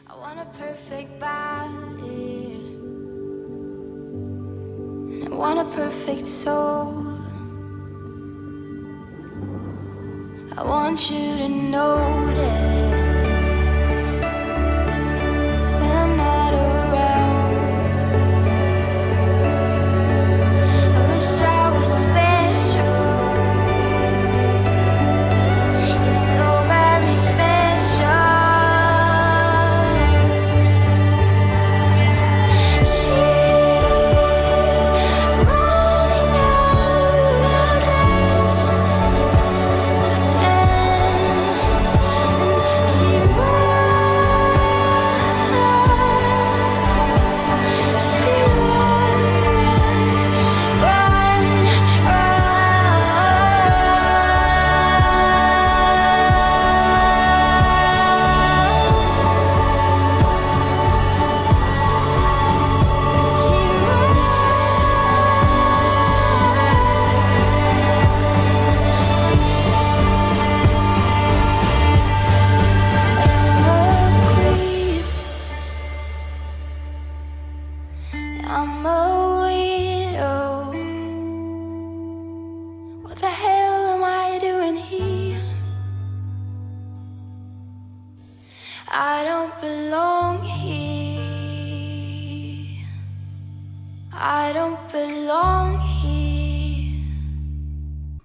I want a perfect body, and I want a perfect soul. I want you to notice when I'm not around. I wish I was special. You're so very special. She's running out and she I'm a weirdo. What the hell am I doing here? I don't belong here. I don't belong here.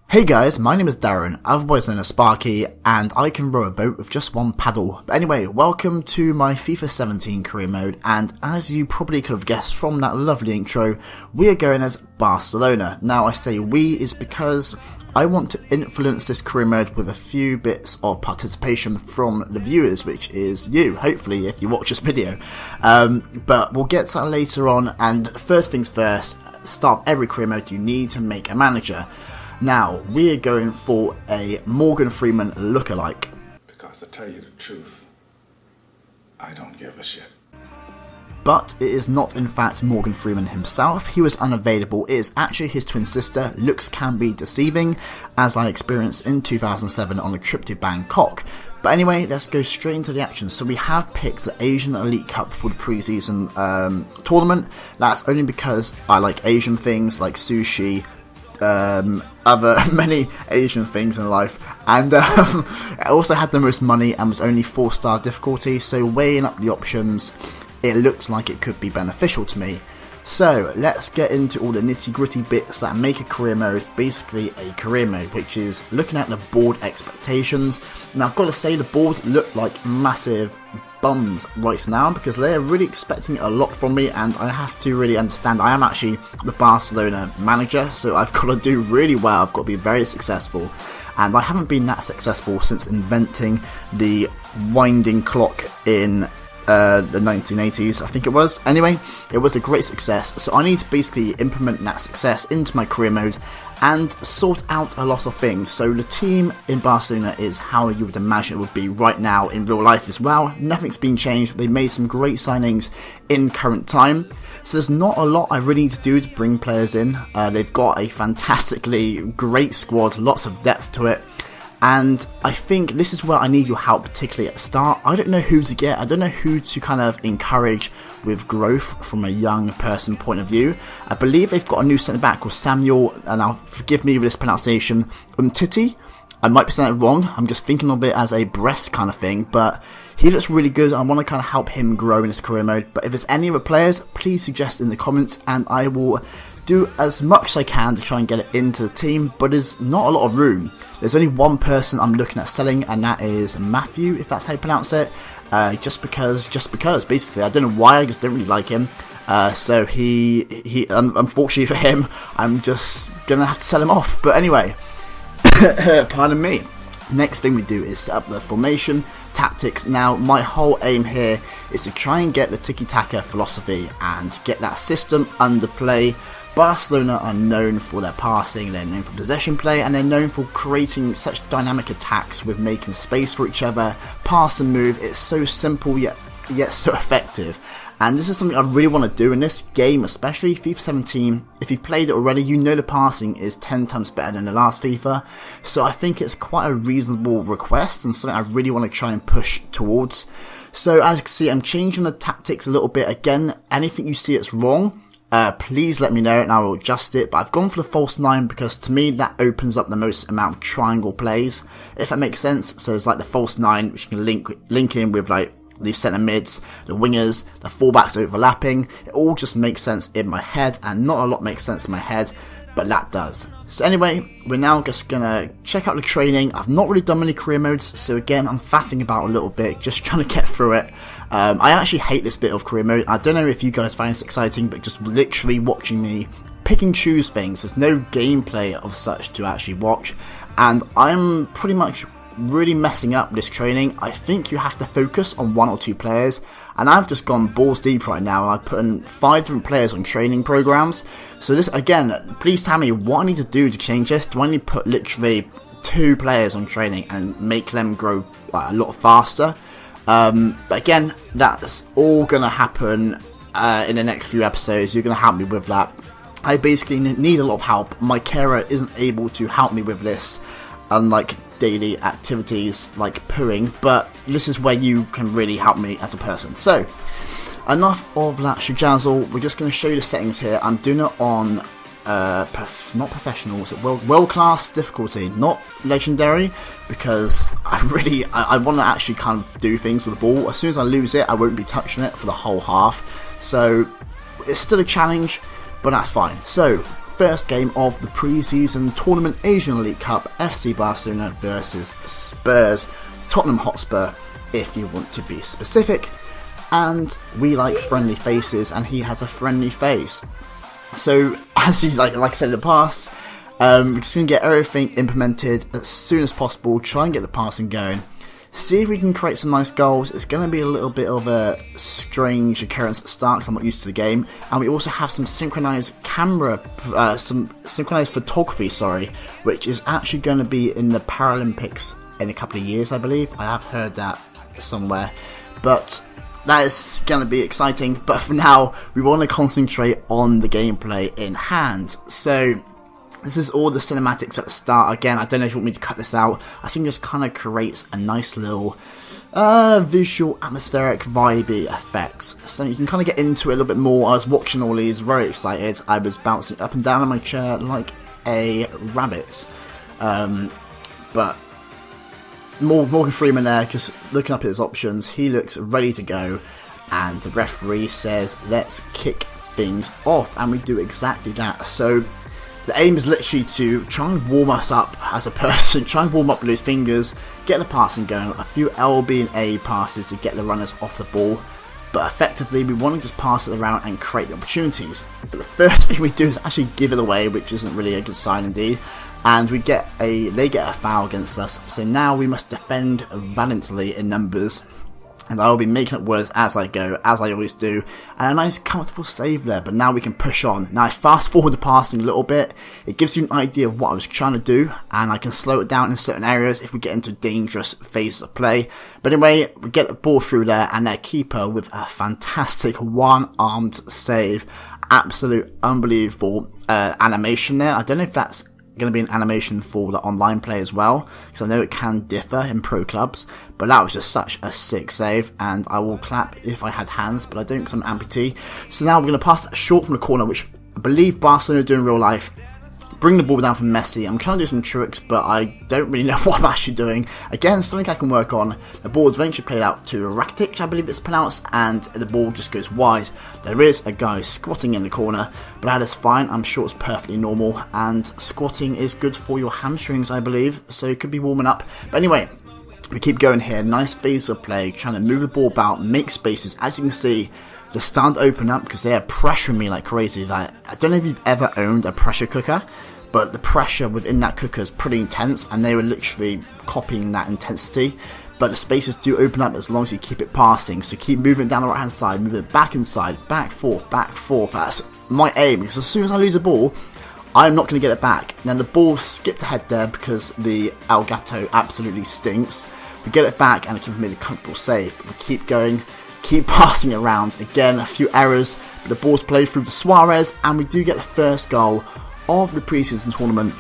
Hey guys, my name is Darren, otherwise known as Sparky, and I can row a boat with just one paddle. But anyway, welcome to my FIFA 17 career mode, and as you probably could have guessed from that lovely intro, we are going as Barcelona. Now I say we is because I want to influence this career mode with a few bits of participation from the viewers, which is you, hopefully, if you watch this video. But we'll get to that later on, and first things first, start of every career mode you need to make a manager. Now, we are going for a Morgan Freeman lookalike. Because to tell you the truth, I don't give a shit. But it is not in fact Morgan Freeman himself, he was unavailable. It is actually his twin sister. Looks can be deceiving, as I experienced in 2007 on a trip to Bangkok. But anyway, let's go straight into the action. So we have picked the Asian Elite Cup for the pre-season tournament. That's only because I like Asian things like sushi, other many Asian things in life, and it also had the most money and was only 4-star difficulty, so weighing up the options, it looks like it could be beneficial to me. So let's get into all the nitty gritty bits that make a career mode basically a career mode, which is looking at the board expectations. Now I've got to say the board look like massive bums right now because they're really expecting a lot from me, and I have to really understand I am actually the Barcelona manager, so I've got to do really well. I've got to be very successful, and I haven't been that successful since inventing the winding clock in the 1980s, I think it was. Anyway, it was a great success, so I need to basically implement that success into my career mode and sort out a lot of things. So the team in Barcelona is how you would imagine it would be right now in real life as well. Nothing's been changed. They made some great signings in current time, so there's not a lot I really need to do to bring players in. They've got a fantastically great squad, lots of depth to it. And I think this is where I need your help, particularly at the start. I don't know who to get. I don't know who to kind of encourage with growth from a young person point of view. I believe they've got a new centre-back called Samuel, and now forgive me with this pronunciation, Tiki. I might be saying it wrong. I'm just thinking of it as a breast kind of thing, but he looks really good. I want to kind of help him grow in his career mode. But if there's any other players, please suggest in the comments, and I will do as much as I can to try and get it into the team, but there's not a lot of room. There's only one person I'm looking at selling, and that is Matthew, if that's how you pronounce it. Just because, basically. I don't know why, I just don't really like him. So he unfortunately for him, I'm just gonna have to sell him off. But anyway, pardon me. Next thing we do is set up the formation, tactics. Now, my whole aim here is to try and get the Tiki-Taka philosophy and get that system under play. Barcelona are known for their passing, they're known for possession play, and they're known for creating such dynamic attacks with making space for each other, pass and move. It's so simple yet so effective. And this is something I really want to do in this game, especially FIFA 17. If you've played it already, you know the passing is 10 times better than the last FIFA. So I think it's quite a reasonable request and something I really want to try and push towards. So as you can see, I'm changing the tactics a little bit. Again, anything you see that's wrong, please let me know and I will adjust it. But I've gone for the false 9 because to me that opens up the most amount of triangle plays, if that makes sense. So it's like the false 9, which you can link in with like the centre mids, the wingers, the fullbacks overlapping. It all just makes sense in my head, and not a lot makes sense in my head, but that does. So anyway, we're now just gonna check out the training. I've not really done many career modes, so again, I'm faffing about a little bit, just trying to get through it. I actually hate this bit of career mode. I don't know if you guys find this exciting, but just literally watching me pick and choose things. There's no gameplay of such to actually watch, and I'm pretty much really messing up this training. I think you have to focus on 1 or 2 players, and I've just gone balls deep right now, and I've put in 5 different players on training programs. So this, again, please tell me what I need to do to change this. Do I need to put literally 2 players on training and make them grow a lot faster? But again, that's all gonna happen in the next few episodes. You're gonna help me with that. I basically need a lot of help. My carer isn't able to help me with this, unlike daily activities like pooing, but this is where you can really help me as a person. So enough of that shajazzle. We're just going to show you the settings here. I'm doing it on not professional, it's world class difficulty, not legendary, because I want to actually kind of do things with the ball. As soon as I lose it, I won't be touching it for the whole half, so it's still a challenge, but that's fine. So first game of the pre-season tournament, Asian League Cup, FC Barcelona versus Spurs, Tottenham Hotspur if you want to be specific, and we like friendly faces and he has a friendly face. So as you like I said in the past, we're just going to get everything implemented as soon as possible, try and get the passing going, see if we can create some nice goals. It's going to be a little bit of a strange occurrence at the start because I'm not used to the game, and we also have some synchronized photography, which is actually going to be in the Paralympics in a couple of years, I believe. I have heard that somewhere, but that is going to be exciting. But for now, we want to concentrate on the gameplay in hand. So this is all the cinematics at the start. Again, I don't know if you want me to cut this out. I think this kind of creates a nice little visual, atmospheric, vibey effects. So you can kind of get into it a little bit more. I was watching all these, very excited. I was bouncing up and down in my chair like a rabbit. But Morgan Freeman there, just looking up at his options. He looks ready to go, and the referee says, let's kick things off, and we do exactly that. So the aim is literally to try and warm us up as a person, try and warm up with those fingers, get the passing going, a few LB and A passes to get the runners off the ball, but effectively we want to just pass it around and create the opportunities. But the first thing we do is actually give it away, which isn't really a good sign indeed, and they get a foul against us. So now we must defend valiantly in numbers, and I will be making it worse as I go, as I always do, and a nice comfortable save there. But now we can push on. Now I fast forward the passing a little bit, it gives you an idea of what I was trying to do, and I can slow it down in certain areas if we get into dangerous phases of play. But anyway, we get the ball through there, and their keeper with a fantastic one-armed save. Absolute unbelievable animation there. I don't know if that's going to be an animation for the online play as well, because I know it can differ in pro clubs, but that was just such a sick save, and I will clap if I had hands, but I don't because I'm an amputee. So now we're going to pass it short from the corner, which I believe Barcelona do in real life. Bring the ball down from Messi. I'm trying to do some tricks, but I don't really know what I'm actually doing. Again, something I can work on. The ball is eventually played out to Rakitic, I believe it's pronounced, and the ball just goes wide. There is a guy squatting in the corner, but that is fine. I'm sure it's perfectly normal, and squatting is good for your hamstrings, I believe, so you could be warming up. But anyway, we keep going here. Nice phase of play, trying to move the ball about, make spaces. As you can see, they're starting to open up because they are pressuring me like crazy. Like, I don't know if you've ever owned a pressure cooker, but the pressure within that cooker is pretty intense, and they were literally copying that intensity. But the spaces do open up as long as you keep it passing. So keep moving down the right hand side, move it back inside, back forth. That's my aim, because as soon as I lose the ball, I'm not going to get it back. Now the ball skipped ahead there because the El Gato absolutely stinks. We get it back, and it can be a comfortable save. But we keep going, keep passing it around. Again, a few errors, but the ball's played through to Suarez, and we do get the first goal of the preseason tournament.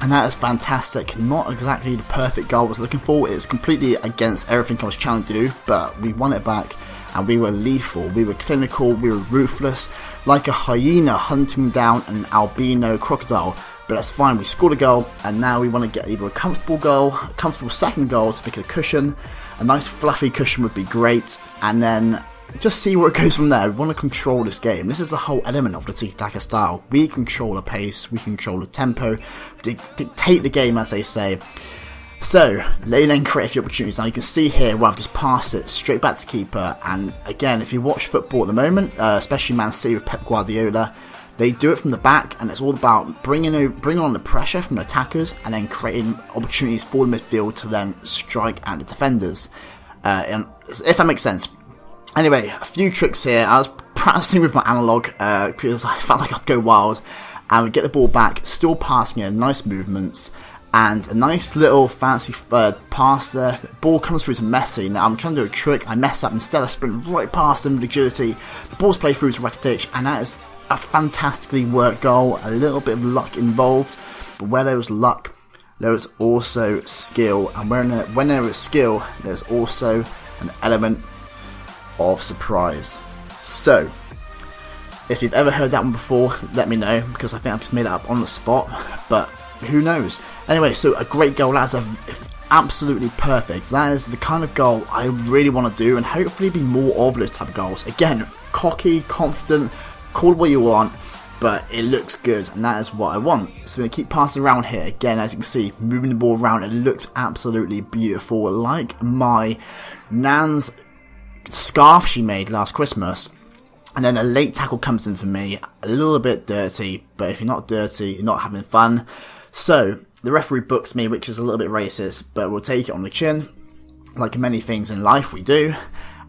and that is fantastic. Not exactly the perfect goal I was looking for. It's completely against everything I was trying to do, but we won it back, and we were lethal, we were clinical, we were ruthless, like a hyena hunting down an albino crocodile. But that's fine, we scored a goal, and now we want to get either a comfortable goal, a comfortable second goal to pick a cushion. A nice fluffy cushion would be great, and then just see where it goes from there. We want to control this game. This is the whole element of the Tiki Taka style. We control the pace, we control the tempo, dictate the game, as they say. So, lane create a few opportunities. Now you can see here where I've just passed it straight back to keeper, and again, if you watch football at the moment, especially Man City with Pep Guardiola, they do it from the back, and it's all about bringing on the pressure from the attackers and then creating opportunities for the midfield to then strike at the defenders. And if that makes sense. Anyway, a few tricks here. I was practicing with my analog because I felt like I'd go wild, and we get the ball back, still passing it, nice movements, and a nice little fancy pass there. The ball comes through to Messi. Now I'm trying to do a trick, I mess up, instead I sprint right past him with agility. The ball's played through to Rakitic, and that is a fantastically worked goal. A little bit of luck involved, but where there was luck, there was also skill, and when there is skill, there's also an element of surprise. So, if you've ever heard that one before, let me know, because I think I've just made it up on the spot, but who knows. Anyway, so a great goal. That's absolutely perfect. That is the kind of goal I really want to do, and hopefully be more of those type of goals. Again, cocky, confident, call it what you want, but it looks good, and that is what I want. So we're going to keep passing around here. Again, as you can see, moving the ball around, it looks absolutely beautiful, like my nan's scarf she made last Christmas. And then a late tackle comes in for me, a little bit dirty, but if you're not dirty, you're not having fun. So the referee books me, which is a little bit racist, but we'll take it on the chin, like many things in life we do.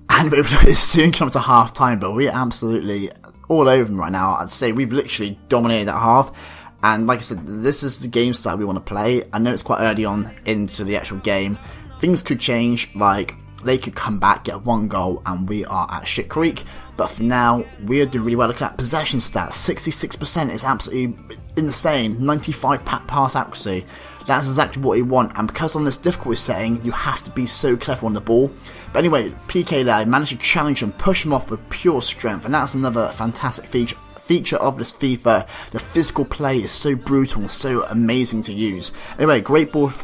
And it's soon come to half time, but we're absolutely all over them right now. I'd say we've literally dominated that half, and like I said, this is the game style we want to play. I know it's quite early on into the actual game, things could change, like they could come back, get one goal, and we are at shit creek. But for now, we are doing really well. Look at that possession stat, 66% is absolutely insane. 95 pass accuracy, that's exactly what you want. And because on this difficulty setting, you have to be so clever on the ball. But anyway, PK there, managed to challenge and push him off with pure strength, and that's another fantastic feature of this FIFA. The physical play is so brutal and so amazing to use. Anyway, great ball to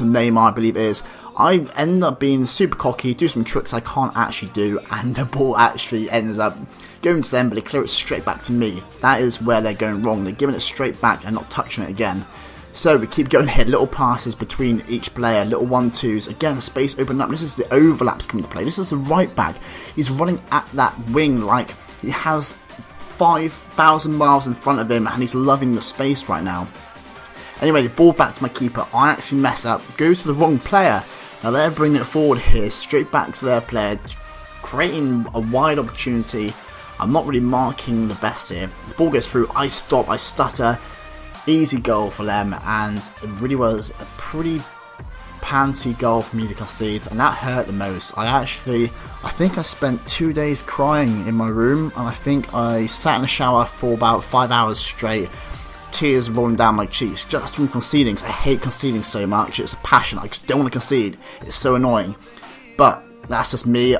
Neymar, I believe it is. I end up being super cocky, do some tricks I can't actually do, and the ball actually ends up going to them, but they clear it straight back to me. That is where they're going wrong. They're giving it straight back and not touching it again. So we keep going here, little passes between each player, little 1-2s. Again, space opening up. This is the overlaps coming to play. This is the right back. He's running at that wing like he has 5,000 miles in front of him, and he's loving the space right now. Anyway, the ball back to my keeper. I actually mess up, go to the wrong player. Now they're bringing it forward here, straight back to their player, creating a wide opportunity. I'm not really marking the best here. The ball goes through, I stop, I stutter. Easy goal for them, and it really was a pretty panty goal for me to concede, and that hurt the most. I think I spent 2 days crying in my room, and I think I sat in the shower for about 5 hours straight, tears rolling down my cheeks just from conceding. I hate conceding so much. It's a passion. I just don't want to concede. It's so annoying. But that's just me.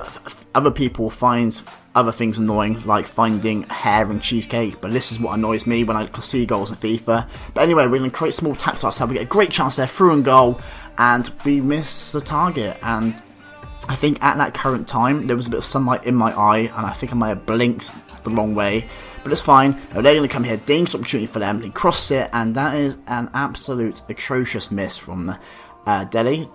Other people find other things annoying, like finding hair and cheesecake, but this is what annoys me when I concede goals in FIFA. But anyway, we're going to create small attacks ourselves. We get a great chance there, through and goal, and we miss the target. And I think at that current time, there was a bit of sunlight in my eye, and I think I might have blinked the wrong way. But it's fine. Now they're going to come here. Dangerous opportunity for them. They cross it, and that is an absolute atrocious miss from Deli.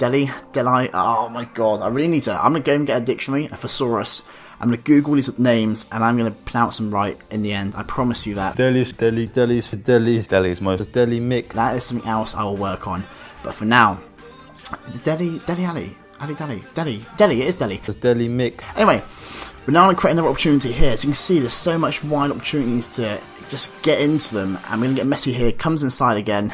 Oh my god. I really need to. I'm going to go and get a dictionary, a thesaurus. I'm going to Google these names, and I'm going to pronounce them right in the end. I promise you that. Deli's most Deli Mick. That is something else I will work on. But for now, Deli, it is Deli. It's Deli Mick. Anyway, we're now going to create another opportunity here. So you can see there's so much wide opportunities to just get into them. And we're going to get Messi here, comes inside again,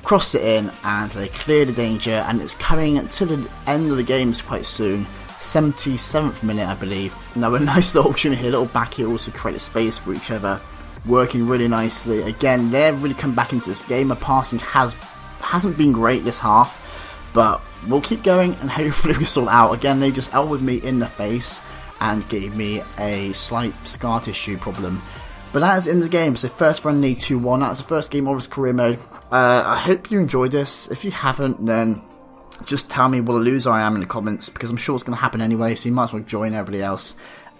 cross it in, and they clear the danger. And it's coming to the end of the game quite soon. 77th minute, I believe. Now a nice little opportunity here, little back here, also create a space for each other, working really nicely. Again, they're really come back into this game. My passing has hasn't been great this half, but we'll keep going and hopefully we sort it out. Again, they just elbowed me in the face and gave me a slight scar tissue problem. But that is in the game, so first friendly 2-1, that's the first game of his career mode. I hope you enjoyed this. If you haven't, then just tell me what a loser I am in the comments, because I'm sure it's going to happen anyway, so you might as well join everybody else.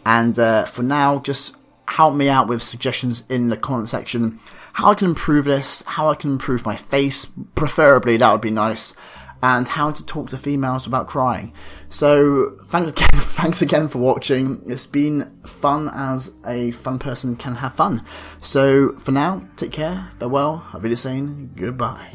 And for now, just help me out with suggestions in the comment section, how I can improve this, how I can improve my face, preferably, that would be nice, and how to talk to females without crying. So thanks again for watching. It's been fun, as a fun person can have fun. So for now, take care, farewell, I'll be saying goodbye.